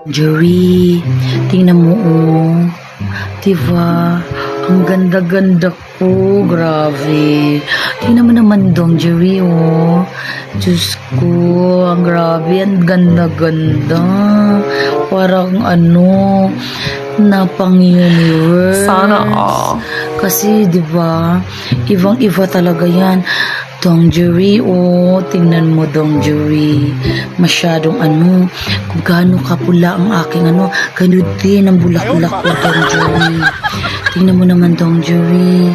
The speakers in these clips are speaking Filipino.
Jerry, tingnan mo oh. Diba? Ang ganda-ganda ko. Grabe. Tingnan mo naman dong, Jerry oh. Diyos ko, ang grabe. Ang ganda-ganda. Parang ano, na pang-universe. Sana all. Kasi, diba, ibang-iba talaga yan. Dong Jerry, oh, tingnan mo Dong Jerry. Masyadong ano, kung gaano kapula ang aking ano, ganun din ang bulak-bulak ko Dong Jerry. Tingnan mo naman Dong Jerry.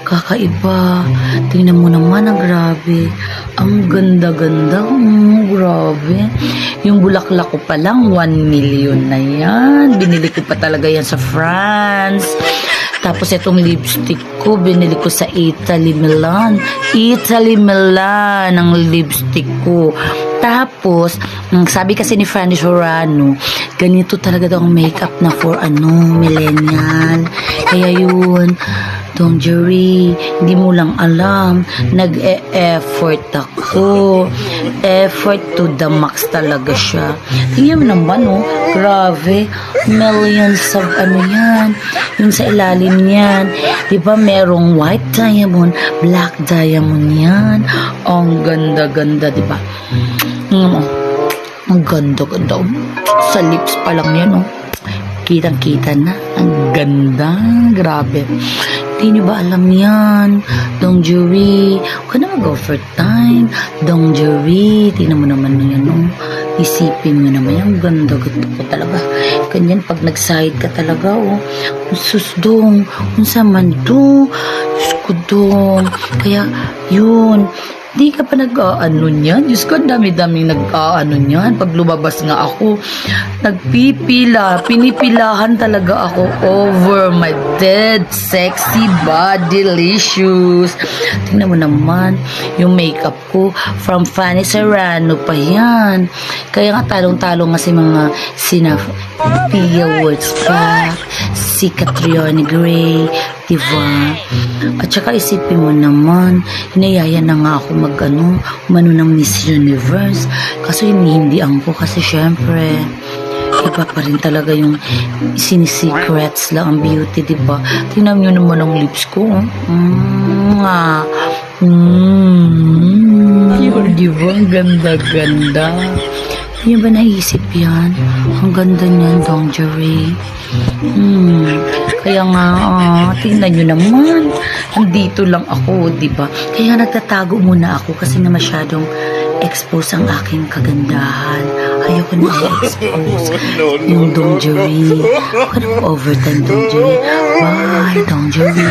Kakaiba. Tingnan mo naman, ang grabe. Ang ganda-ganda. Grabe. Yung bulaklak ko pa lang, 1 million na yan. Binili ko pa talaga yan sa France. Tapos itong lipstick ko, binili ko sa Italy, Milan. Italy, Milan ang lipstick ko. Tapos, sabi kasi ni Franny Sorano, ganito talaga daw ang makeup na for millennial. Kaya yun, Dong Jerry, hindi mo lang alam, nag-e-effort ako. Effort to the max talaga siya. Tingnan mo naman, oh, grabe, millions of ano yan, yung sa ilalim yan. Diba merong white diamond, black diamond yan. Ang ganda-ganda, diba? Ang ganda-ganda. Sa lips pa lang yan, oh. Kitang-kita na. Ang ganda. Grabe. Di nyo ba alam yan? Dong Jerry. Huwag ka na mag-overtime. Dong Jerry. Tingnan mo naman yan, oh. Isipin mo naman yung ganda-ganda ko talaga. Ganyan pag nag-side ka talaga, oh. Sus, Dong. Unsa man to? Diyos ko, Dong. Kaya, yun. Di ka pa nag-aano niyan? Diyos ko, dami-daming nag-aano niyan. Pag lumabas nga ako, pinipilahan talaga ako over my dead, sexy body, delicious. Tingnan mo naman, yung makeup ko, from Fanny Serrano pa yan. Kaya nga talong-talong nga si mga Pia Woods pa, si Catriona Gray, diba? At saka isipin mo naman, hinayaya na nga ako umano ng Miss Universe. Kaso hindi ako kasi syempre, iba pa rin talaga yung sinisecrets lang ang beauty, diba? Tingnan nyo naman ang lips ko. Diba? Ang ganda-ganda. Hindi ba naisip yan? Ang ganda niyan, Dong Jerry. Kaya nga, tingnan nyo naman. Andito lang ako, diba? Kaya nagtatago muna ako kasi nga masyadong expose ang aking kagandahan. Ayoko na i-expose yung Dong Jerry. Huwag ka na overtime, Dong Jerry. Bye, Dong Jerry.